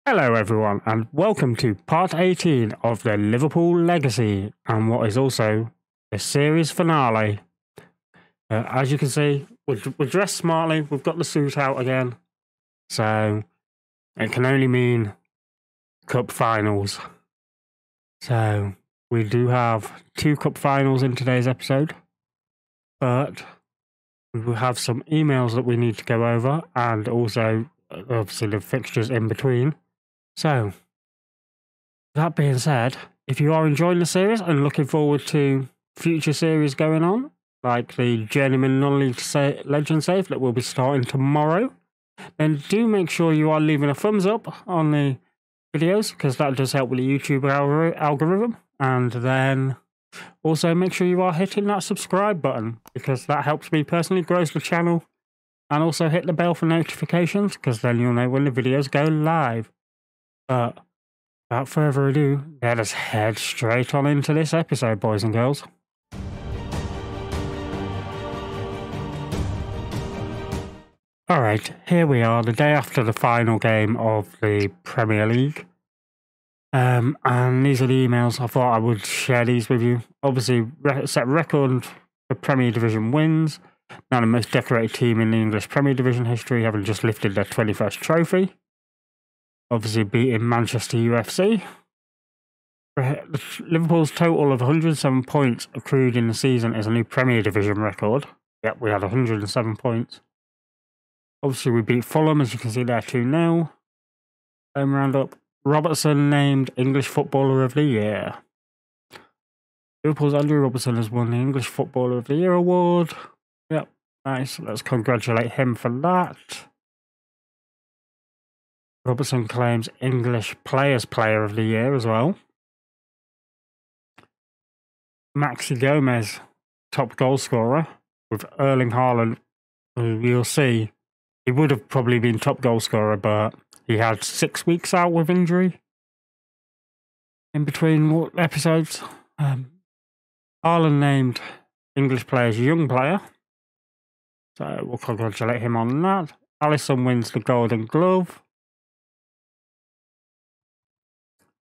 Hello everyone and welcome to part 18 of the Liverpool Legacy and what is also the series finale. As you can see, we're dressed smartly, we've got the suit out again, so it can only mean cup finals. So we do have 2 cup finals in today's episode, but we will have some emails that we need to go over and also obviously the fixtures in between. So, that being said, if you are enjoying the series and looking forward to future series going on, like the Journeyman Non-League Legend Save that will be starting tomorrow, then do make sure you are leaving a thumbs up on the videos, because that does help with the YouTube algorithm. And then also make sure you are hitting that subscribe button, because that helps me personally, grows the channel. And also hit the bell for notifications, because then you'll know when the videos go live. But without further ado, let us head straight on into this episode, boys and girls. Alright, here we are, the day after the final game of the Premier League. And these are the emails. I thought I would share these with you. Obviously, set record for Premier Division wins. Now the most decorated team in the English Premier Division history, having just lifted their 21st trophy. Obviously beating Manchester UFC. Liverpool's total of 107 points accrued in the season is a new Premier Division record. Yep, we had 107 points. Obviously we beat Fulham, as you can see there, 2-0. Home roundup. Robertson named English Footballer of the Year. Liverpool's Andrew Robertson has won the English Footballer of the Year award. Yep, nice. Let's congratulate him for that. Robertson claims English Players Player of the Year as well. Maxi Gomez, top goal scorer, with Erling Haaland, who you'll see, he would have probably been top goal scorer, but he had 6 weeks out with injury in between episodes. Haaland named English Players Young Player, so we'll congratulate him on that. Alisson wins the Golden Glove.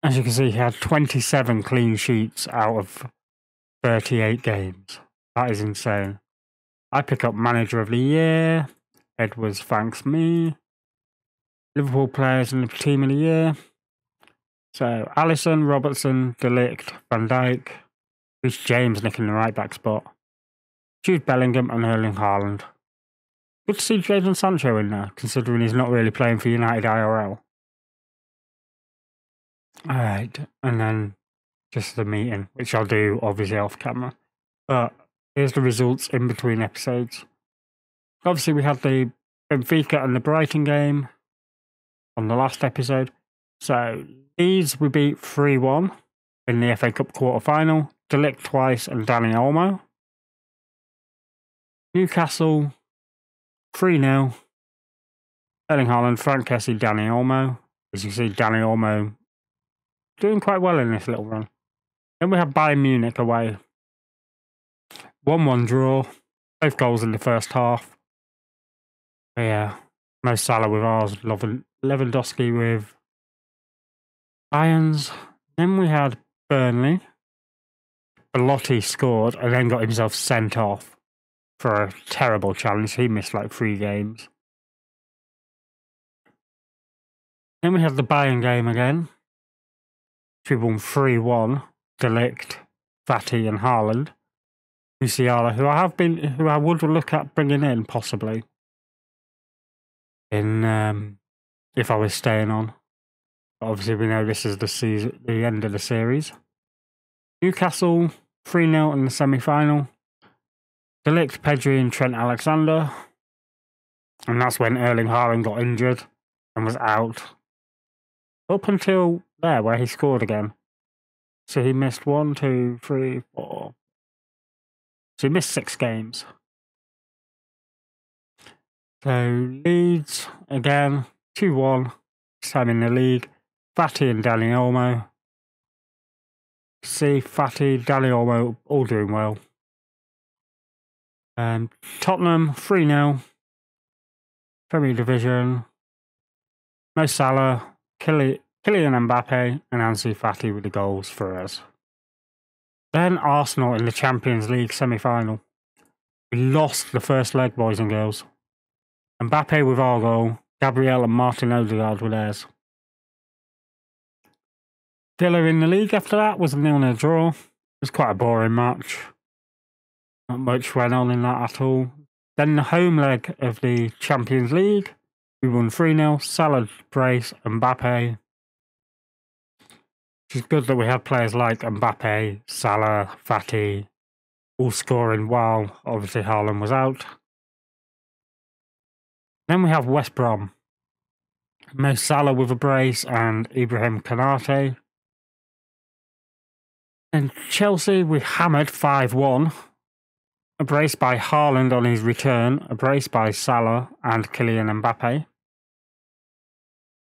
As you can see, he had 27 clean sheets out of 38 games. That is insane. I pick up Manager of the Year. Edwards thanks me. Liverpool players in the Team of the Year. So, Alisson, Robertson, De Ligt, Van Dijk. Reece James nicking the right back spot. Jude Bellingham and Erling Haaland. Good to see Jadon Sancho in there, considering he's not really playing for United IRL. Alright, and then just the meeting, which I'll do obviously off camera. But here's the results in between episodes. Obviously we had the Benfica and the Brighton game on the last episode. So these we beat 3-1 in the FA Cup quarter-final. De Ligt twice and Dani Olmo. Newcastle 3-0. Erling Haaland, Frank Kessie, Dani Olmo. As you see, Dani Olmo doing quite well in this little run. Then we have Bayern Munich away. 1-1 draw. Both goals in the first half. Yeah, Mo Salah with ours. Lewandowski with Bayern's. Then we had Burnley. Belotti scored and then got himself sent off for a terrible challenge. He missed like 3 games. Then we had the Bayern game again. We won 3-1. De Ligt, Fati and Haaland. Musiala, who I would look at bringing in possibly in if I was staying on. But obviously we know this is the end of the series. Newcastle 3-0 in the semi-final. De Ligt, Pedri and Trent Alexander. And that's when Erling Haaland got injured and was out. Up until there, where he scored again. So he missed 1, 2, 3, 4. So he missed 6 games. So Leeds, again, 2-1. This time in the league. Fati and Dani Olmo. See, Fati, Dani Olmo, all doing well. Tottenham, 3-0. Premier Division. Mo Salah, Kylian Mbappe and Ansu Fati with the goals for us. Then Arsenal in the Champions League semi-final. We lost the first leg, boys and girls. Mbappe with our goal, Gabriel and Martin Odegaard with theirs. Villa in the league after that was a 0-0 draw. It was quite a boring match. Not much went on in that at all. Then the home leg of the Champions League, we won 3-0, Salah, brace, Mbappe. It's good that we had players like Mbappe, Salah, Fati, all scoring while obviously Haaland was out. Then we have West Brom. Mo Salah with a brace and Ibrahim Konate. And Chelsea, we hammered 5-1. A brace by Haaland on his return. A brace by Salah and Kylian Mbappe.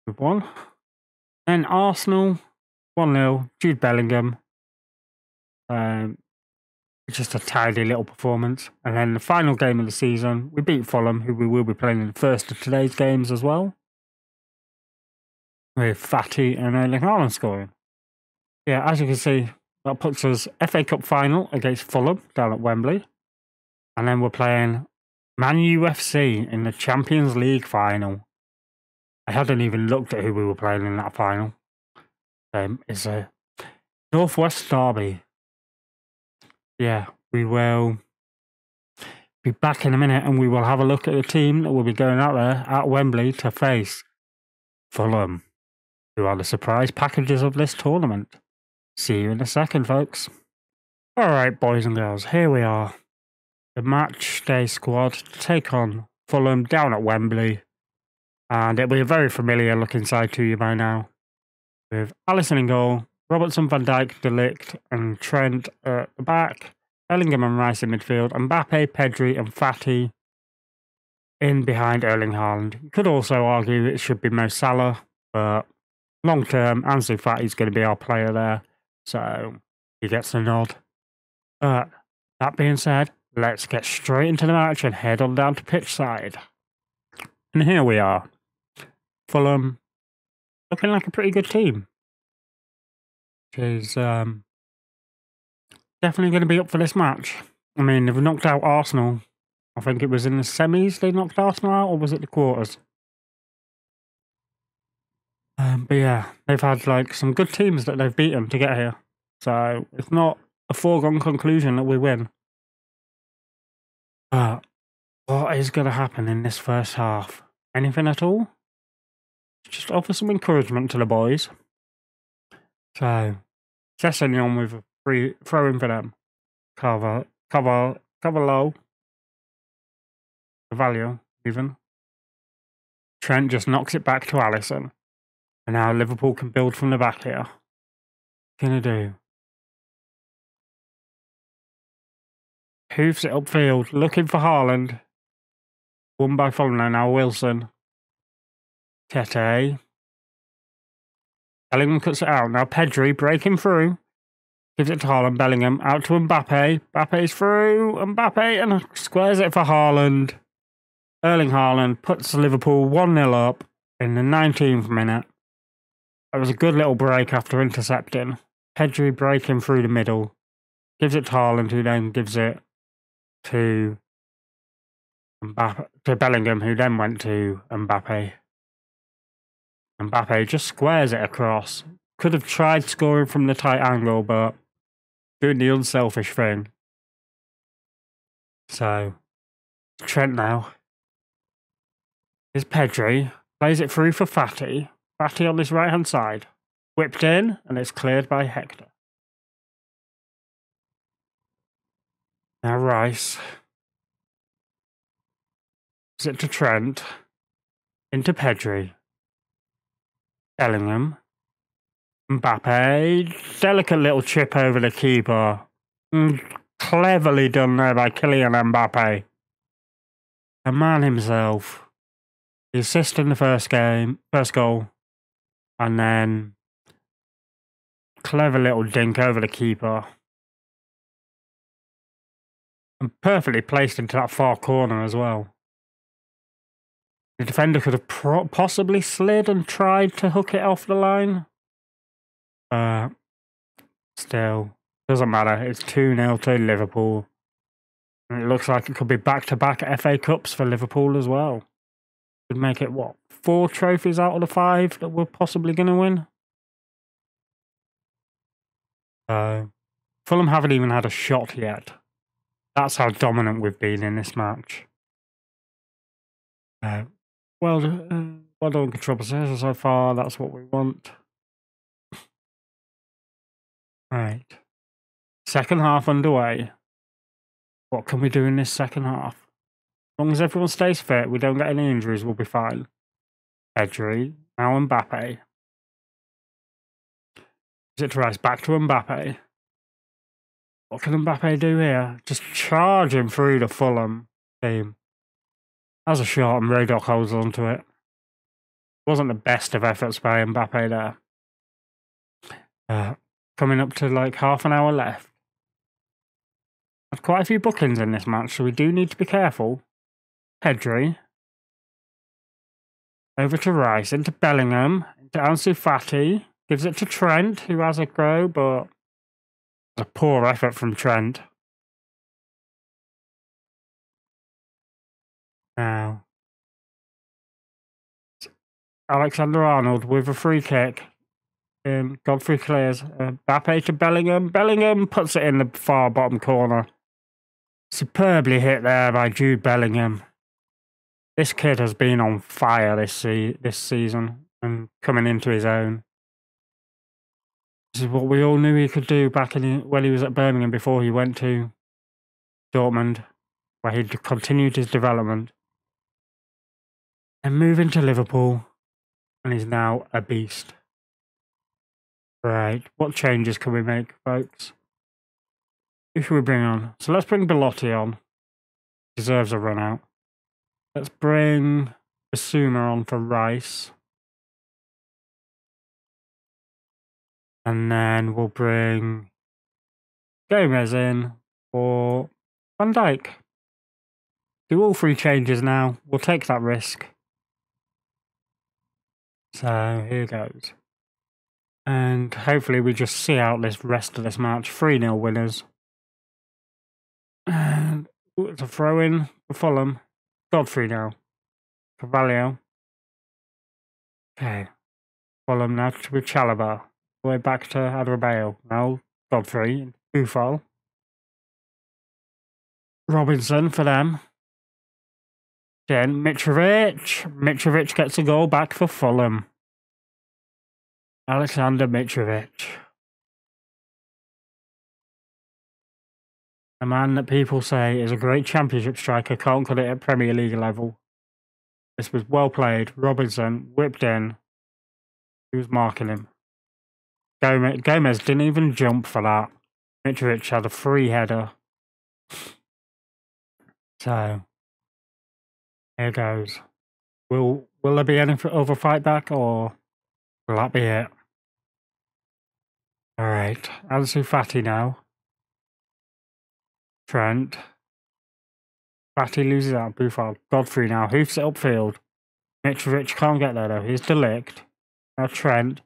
We've won. Then Arsenal, 1-0, Jude Bellingham. Just a tidy little performance. And then the final game of the season, we beat Fulham, who we will be playing in the first of today's games as well. With Fati and Erling Haaland scoring. Yeah, as you can see, that puts us FA Cup final against Fulham down at Wembley. And then we're playing Man UFC in the Champions League final. I hadn't even looked at who we were playing in that final. It's a Northwest derby. Yeah, we will be back in a minute and we will have a look at the team that will be going out there at Wembley to face Fulham, who are the surprise packages of this tournament. See you in a second, folks. Alright, boys and girls, here we are. The match day squad to take on Fulham down at Wembley. And it'll be a very familiar looking side to you by now. With Alisson in goal, Robertson, Van Dijk, De Ligt and Trent at the back. Bellingham and Rice in midfield. Mbappe, Pedri and Fati in behind Erling Haaland. You could also argue it should be Mo Salah, but long term, Ansu Fati is going to be our player there. So he gets the nod. But that being said, let's get straight into the match and head on down to pitch side. And here we are. Fulham looking like a pretty good team. Which is definitely going to be up for this match. I mean, they've knocked out Arsenal. I think it was in the semis they knocked Arsenal out, or was it the quarters? But yeah, they've had like some good teams that they've beaten to get here. So it's not a foregone conclusion that we win. But what is going to happen in this first half? Anything at all? Just offer some encouragement to the boys. So, Sessegnon with a free throw in for them. Cover low. Value, even. Trent just knocks it back to Alisson. And now Liverpool can build from the back here. What can they do? Hoofs it upfield, looking for Haaland. Won by Fulham now, Wilson. Tete. Bellingham cuts it out. Now Pedri breaking through. Gives it to Haaland. Bellingham out to Mbappe. Mbappe's through. Mbappe and squares it for Haaland. Erling Haaland puts Liverpool 1-0 up in the 19th minute. That was a good little break after intercepting. Pedri breaking through the middle. Gives it to Haaland, who then gives it to Bellingham, who then went to Mbappe. Mbappe just squares it across. Could have tried scoring from the tight angle, but doing the unselfish thing. So, Trent now. Here's Pedri. Plays it through for Fati. Fati on this right-hand side. Whipped in, and it's cleared by Hector. Now Rice. Gives it to Trent. Into Pedri. Bellingham. Mbappe. Delicate little chip over the keeper. Cleverly done there by Kylian Mbappe. The man himself. The assist in the first goal. And then clever little dink over the keeper. And perfectly placed into that far corner as well. The defender could have possibly slid and tried to hook it off the line. Still, doesn't matter. It's 2-0 to Liverpool. And it looks like it could be back-to-back FA Cups for Liverpool as well. Would make it, what, 4 trophies out of the 5 that we're possibly going to win? Fulham haven't even had a shot yet. That's how dominant we've been in this match. Well done, control possession so far. That's what we want. Right. Second half underway. What can we do in this second half? As long as everyone stays fit, we don't get any injuries, we'll be fine. Pedri, now Mbappe. Is it to rise back to Mbappe? What can Mbappe do here? Just charge him through the Fulham team. That's a shot and Raydock holds on to it. Wasn't the best of efforts by Mbappe there. Coming up to like half an hour left. Had quite a few bookings in this match, so we do need to be careful. Pedri. Over to Rice, into Bellingham, into Ansu Fati. Gives it to Trent, who has a go, but a poor effort from Trent. Now, Alexander-Arnold with a free kick. Godfrey clears. Mbappe to Bellingham. Bellingham puts it in the far bottom corner. Superbly hit there by Jude Bellingham. This kid has been on fire this season and coming into his own. This is what we all knew he could do back when he was at Birmingham before he went to Dortmund, where he'd continued his development. And moving to Liverpool, and he's now a beast. Right, what changes can we make, folks? Who should we bring on? So let's bring Belotti on. Deserves a run out. Let's bring Basuma on for Rice. And then we'll bring Gomez in for Van Dijk. Do all 3 changes now. We'll take that risk. So here goes. And hopefully we just see out this rest of this match. 3-0 winners. And it's a throw in for Fulham. Godfrey now. Carvalho. Okay. Fulham now with Chalobah. Way back to Adebayo. Now Godfrey. Buffal. Robinson for them. Then Mitrovic. Mitrovic gets a goal back for Fulham. Alexander Mitrovic. A man that people say is a great championship striker, can't cut it at Premier League level. This was well played. Robinson whipped in. He was marking him. Gomez didn't even jump for that. Mitrovic had a free header. So, here goes. Will there be any other fight back, or will that be it? Alright, Ansu Fati now. Trent. Fati loses out. Buffal. Godfrey now. Hoofs it upfield. Mitrovic can't get there though. He's Delict. Now Trent.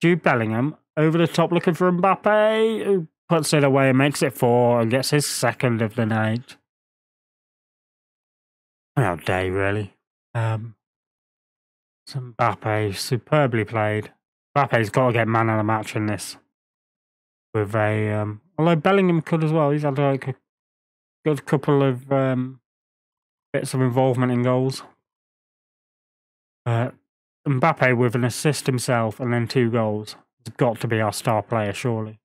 Jude Bellingham. Over the top looking for Mbappe. Who puts it away and makes it 4 and gets his second of the night. How day, really. Mbappe. Superbly played. Mbappe's got to get man of the match in this. With a... although Bellingham could as well. He's had like a good couple of bits of involvement in goals. Mbappe with an assist himself and then 2 goals. He's got to be our star player, surely.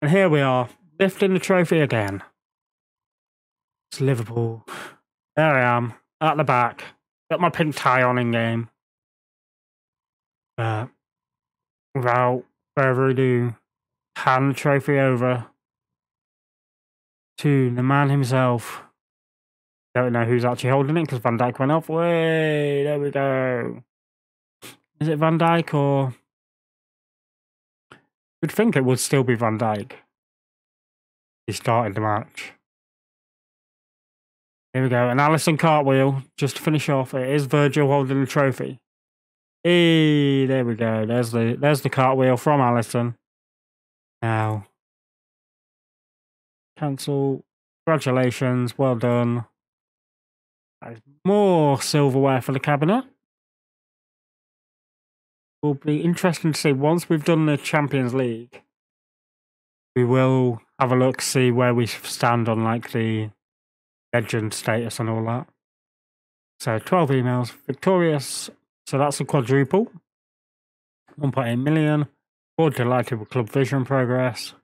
And here we are, lifting the trophy again. It's Liverpool. There I am, at the back. Got my pink tie on in game. Without further ado, hand the trophy over to the man himself. Don't know who's actually holding it because Van Dijk went off. Way, there we go. Is it Van Dijk or... You'd think it would still be Van Dijk. He started the match. Here we go. An Alisson cartwheel just to finish off. It is Virgil holding the trophy. Hey, there we go. There's the cartwheel from Alisson. Now, cancel. Congratulations. Well done. More silverware for the cabinet. Will be interesting to see once we've done the Champions League. We will have a look, see where we stand on like the legend status and all that. So 12 emails, victorious. So that's a quadruple. 1.8 million. Board delighted with Club Vision progress.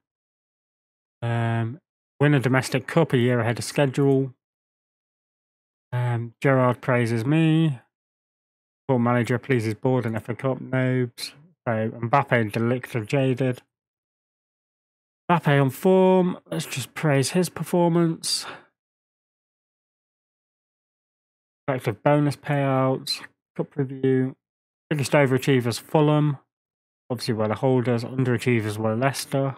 Win a domestic cup a year ahead of schedule. Gerard praises me. Poor manager pleases board and FA Cup nobs. So Mbappe and De Ligt are jaded. Mbappe on form. Let's just praise his performance. Effective bonus payouts. Cup review. Biggest overachievers Fulham. Obviously were the holders. Underachievers were Leicester.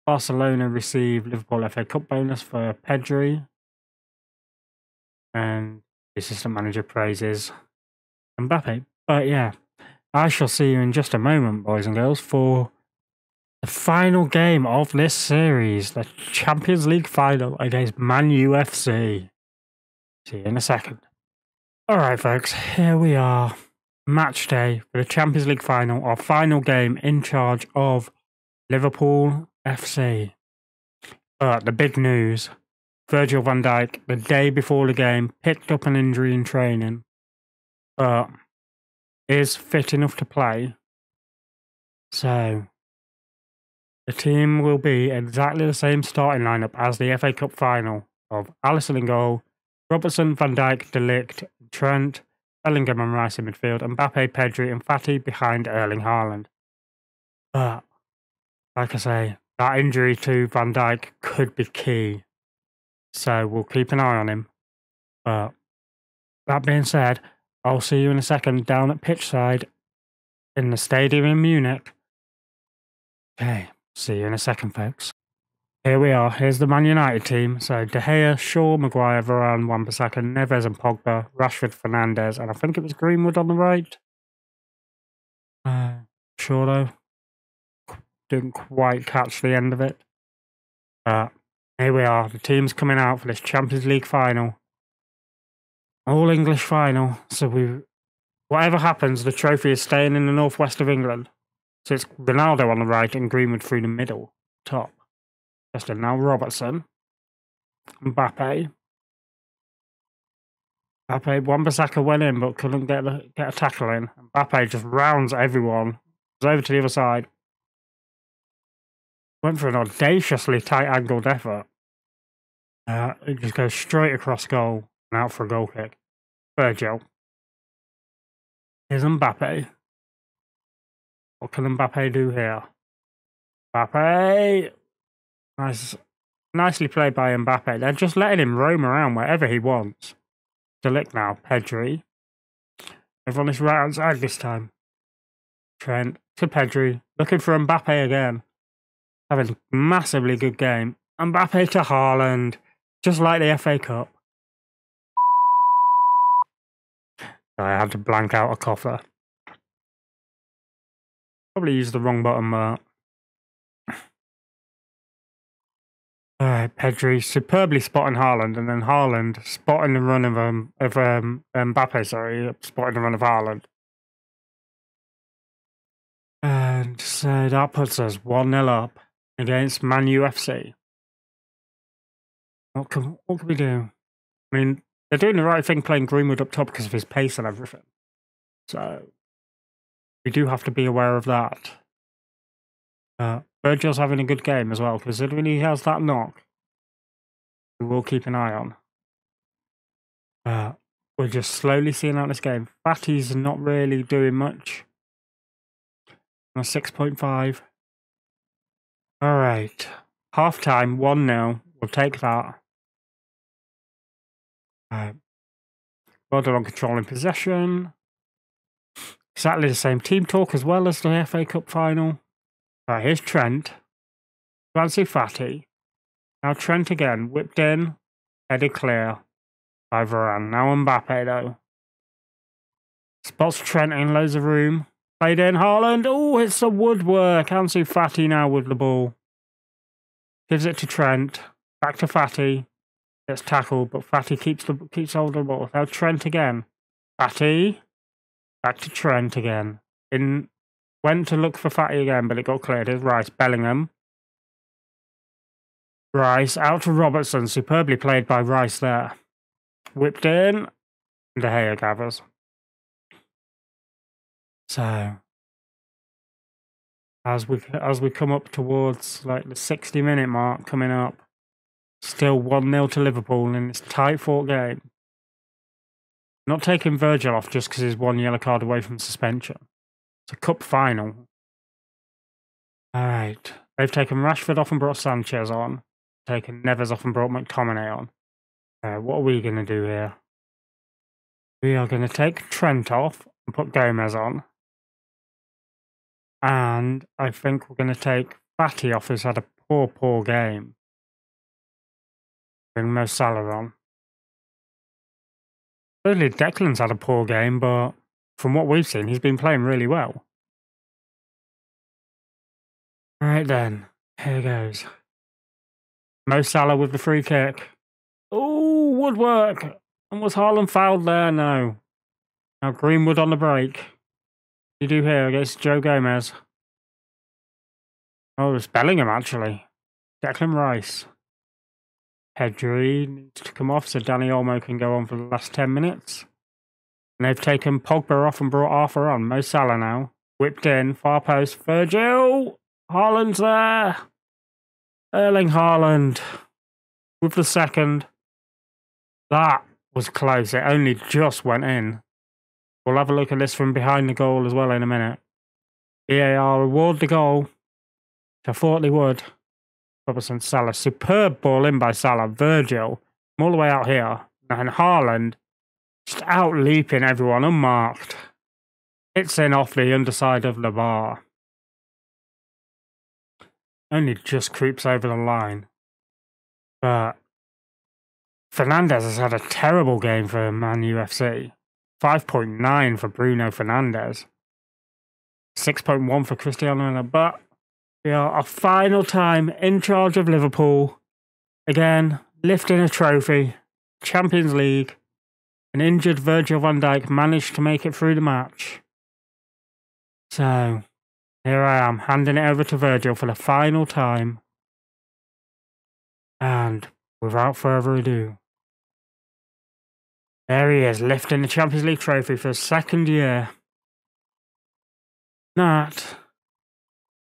Barcelona received Liverpool FA Cup bonus for Pedri. And the assistant manager praises Mbappe. But yeah, I shall see you in just a moment, boys and girls, for the final game of this series, the Champions League final against Man UFC. See you in a second. Alright folks, here we are. Match day for the Champions League final, our final game in charge of Liverpool FC. But the big news, Virgil van Dijk, the day before the game, picked up an injury in training, but is fit enough to play. So, the team will be exactly the same starting lineup as the FA Cup final of Alisson in goal, Robertson, Van Dijk, De Ligt, Trent, Bellingham and Rice in midfield, and Mbappe, Pedri and Fati behind Erling Haaland. But, like I say, that injury to Van Dijk could be key. So we'll keep an eye on him. But that being said, I'll see you in a second down at pitchside in the stadium in Munich. Okay, see you in a second, folks. Here we are. Here's the Man United team. So De Gea, Shaw, Maguire, Varane, Wan-Bissaka, Neves and Pogba, Rashford, Fernandes, and I think it was Greenwood on the right. Sure though. Didn't quite catch the end of it. But here we are. The team's coming out for this Champions League final. All English final. So whatever happens, the trophy is staying in the northwest of England. So it's Ronaldo on the right and Greenwood through the middle, top. Justin, now Robertson. Mbappe. Wan-Bissaka went in but couldn't get a tackle in. Mbappe just rounds everyone. Goes over to the other side. Went for an audaciously tight-angled effort. It just goes straight across goal and out for a goal kick. Virgil. Here's Mbappe. What can Mbappe do here? Mbappe! Nicely played by Mbappe. They're just letting him roam around wherever he wants. De Ligt now. Pedri. Everyone is right outside this time. Trent to Pedri. Looking for Mbappe again. Having a massively good game. Mbappe to Haaland. Just like the FA Cup. Sorry, I had to blank out a cough there. Probably used the wrong button, but... Alright, Pedri superbly spotting Haaland, and then Haaland spotting the run of Mbappe, spotting the run of Haaland. And so that puts us 1-0 up against Man UFC. What can we do? I mean, they're doing the right thing playing Greenwood up top because of his pace and everything. So, we do have to be aware of that. Virgil's having a good game as well, considering he has that knock. We will keep an eye on. We're just slowly seeing out this game. Fati's not really doing much. On a 6.5. Alright. Half time, 1-0. We'll take that. Well done on controlling possession. Exactly the same team talk as well as the FA Cup final. Right, here's Trent. Fancy Fati. Now Trent again, whipped in. Headed clear by Varane. Now Mbappe though. Spots Trent in loads of room. Played in Haaland. Oh, it's the woodwork. Ansu Fati now with the ball. Gives it to Trent. Back to Fati. Gets tackled, but Fati keeps hold of the ball. Now Trent again. Fati. Back to Trent again. Went to look for Fati again, but it got cleared. It's Rice. Bellingham. Rice out to Robertson. Superbly played by Rice there. Whipped in. De Gea gathers. So, as we come up towards like the 60-minute mark coming up, still 1-0 to Liverpool in this tight-fought game. Not taking Virgil off just because he's one yellow card away from suspension. It's a cup final. All right, they've taken Rashford off and brought Sanchez on. Taken Neves off and brought McTominay on. What are we going to do here? We are going to take Trent off and put Gomez on. And I think we're going to take Fati off, who's had a poor game. Bring Mo Salah on. Certainly Declan's had a poor game, but from what we've seen, he's been playing really well. Right then, here goes. Mo Salah with the free kick. Oh, woodwork! And was Haaland fouled there? No. Now Greenwood on the break. You do here against Joe Gomez. Oh, it's Bellingham actually. Declan Rice. Pedri needs to come off so Dani Olmo can go on for the last 10 minutes. And they've taken Pogba off and brought Arthur on. Mo Salah now. Whipped in. Far post. Virgil. Haaland's there. Erling Haaland. With the second. That was close. It only just went in. We'll have a look at this from behind the goal as well in a minute. VAR reward the goal, which I thought they would. Robertson, Salah. Superb ball in by Salah. Virgil, all the way out here. And Haaland, just out leaping everyone, unmarked. Hits in off the underside of the bar. Only just creeps over the line. But Fernandes has had a terrible game for Man UFC. 5.9 for Bruno Fernandes. 6.1 for Cristiano Ronaldo. But we are our final time in charge of Liverpool. Again, lifting a trophy. Champions League. An injured Virgil van Dijk managed to make it through the match. So, here I am, handing it over to Virgil for the final time. And without further ado, there he is, lifting the Champions League trophy for the second year. That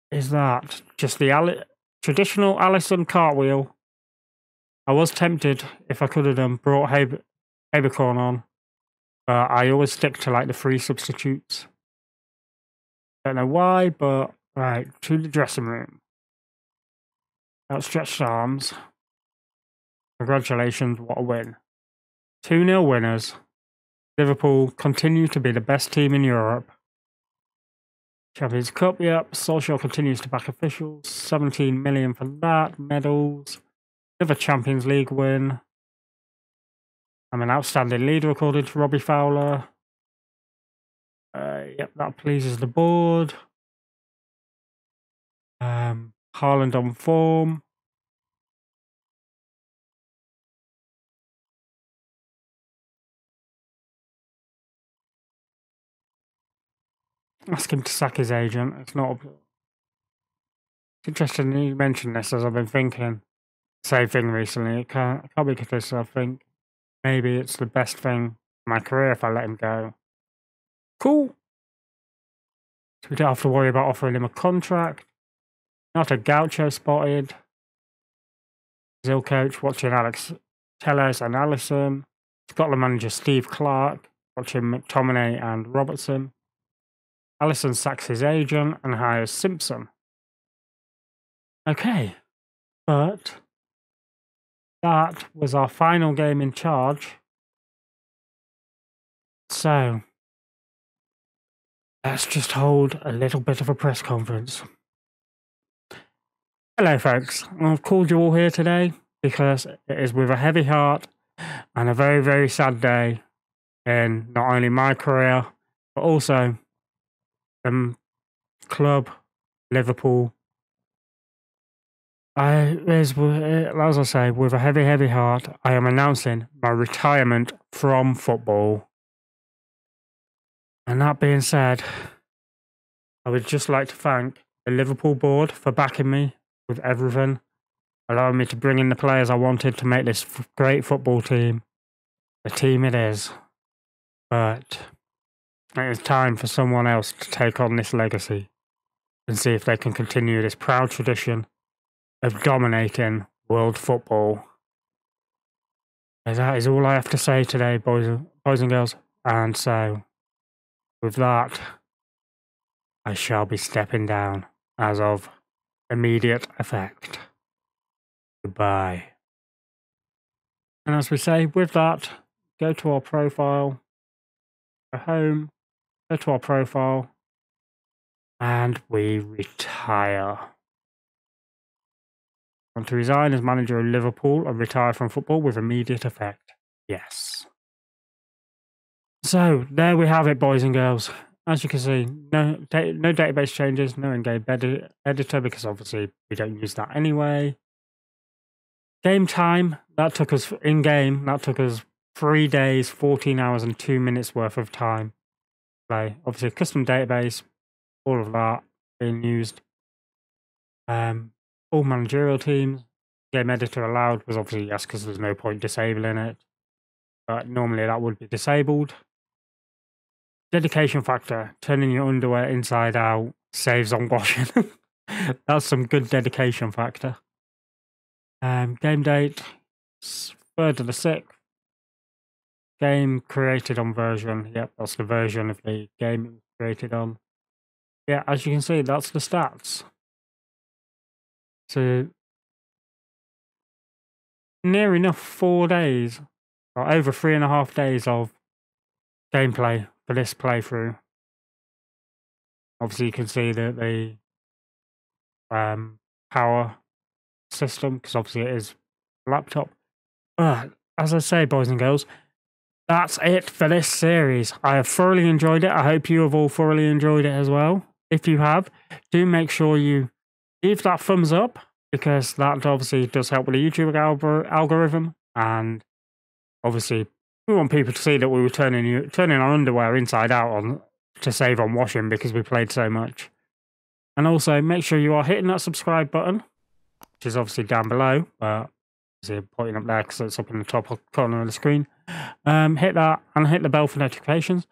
is that. Just the traditional Alisson cartwheel. I was tempted, if I could have done, brought Habercorn on. But I always stick to like the free substitutes. Don't know why, but right, to the dressing room. Outstretched arms. Congratulations, what a win. 2-0 winners. Liverpool continue to be the best team in Europe. Champions Cup, yep. Solskjaer continues to back officials. 17 million for that. Medals. Another Champions League win. I'm an outstanding leader according to Robbie Fowler. Yep, that pleases the board. Haaland on form. Ask him to sack his agent. It's interesting you mentioned this as I've been thinking. Same thing recently. It can't be because I think maybe it's the best thing for my career if I let him go. Cool. So we don't have to worry about offering him a contract. Not a Gaucho spotted. Brazil coach watching Alex Telles and Alisson. Scotland manager Steve Clarke watching McTominay and Robertson. Alisson sacks his agent and hires Simpson. Okay, but that was our final game in charge. So, let's just hold a little bit of a press conference. Hello folks, I've called you all here today because it is with a heavy heart and a very, very sad day in not only my career, but also the club, Liverpool. As I say, with a heavy, heavy heart, I am announcing my retirement from football. And that being said, I would just like to thank the Liverpool board for backing me with everything, allowing me to bring in the players I wanted to make this great football team the team it is. But it is time for someone else to take on this legacy and see if they can continue this proud tradition of dominating world football. And that is all I have to say today, boys and girls. And so, with that, I shall be stepping down as of immediate effect. Goodbye. And as we say, with that, go to our profile, go home, go to our profile, and we retire. I want to resign as manager of Liverpool and retire from football with immediate effect. Yes. So, there we have it, boys and girls. As you can see, no database changes, no in-game editor, because obviously we don't use that anyway. Game time, that took us, in-game, that took us 3 days, 14 hours and 2 minutes worth of time. Play. Obviously, custom database, all of that being used. All managerial teams, game editor allowed was obviously yes, because there's no point disabling it. But normally that would be disabled. Dedication factor, turning your underwear inside out, saves on washing. That's some good dedication factor. Game date, 3rd of the 6th. Game created on version. Yep, that's the version of the game it was created on. Yeah, as you can see, that's the stats. So, near enough 4 days, or over 3.5 days of gameplay for this playthrough. Obviously, you can see that the power system, because obviously it is a laptop. But as I say, boys and girls, that's it for this series. I have thoroughly enjoyed it. I hope you have all thoroughly enjoyed it as well. If you have, do make sure you leave that thumbs up, because that obviously does help with the YouTube algorithm. And obviously, we want people to see that we were turning our underwear inside out to save on washing because we played so much. And also, make sure you are hitting that subscribe button, which is obviously down below, but I'm pointing up there because it's up in the top corner of the screen. Hit that and hit the bell for notifications,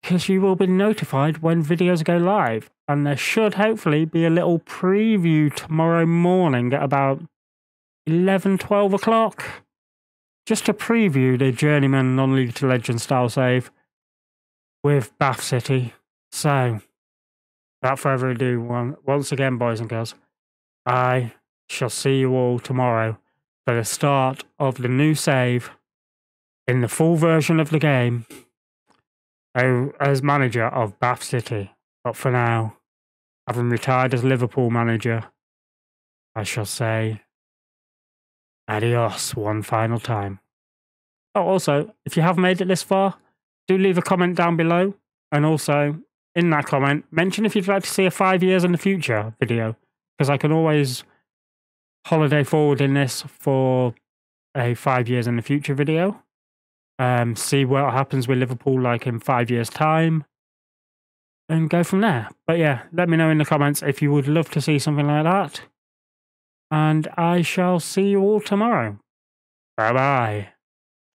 because you will be notified when videos go live. And there should hopefully be a little preview tomorrow morning at about 11-12 o'clock. Just to preview the Journeyman non-League to Legend style save with Bath City. So, without further ado, once again, boys and girls, I shall see you all tomorrow for the start of the new save in the full version of the game as manager of Bath City. But for now, having retired as Liverpool manager, I shall say adios one final time. Oh, also, if you have made it this far, do leave a comment down below. And also, in that comment, mention if you'd like to see a 5 years in the future video, because I can always holiday forward in this for a 5 years in the future video. See what happens with Liverpool like in 5 years' time, and go from there. But yeah, let me know in the comments if you would love to see something like that. And I shall see you all tomorrow. Bye-bye.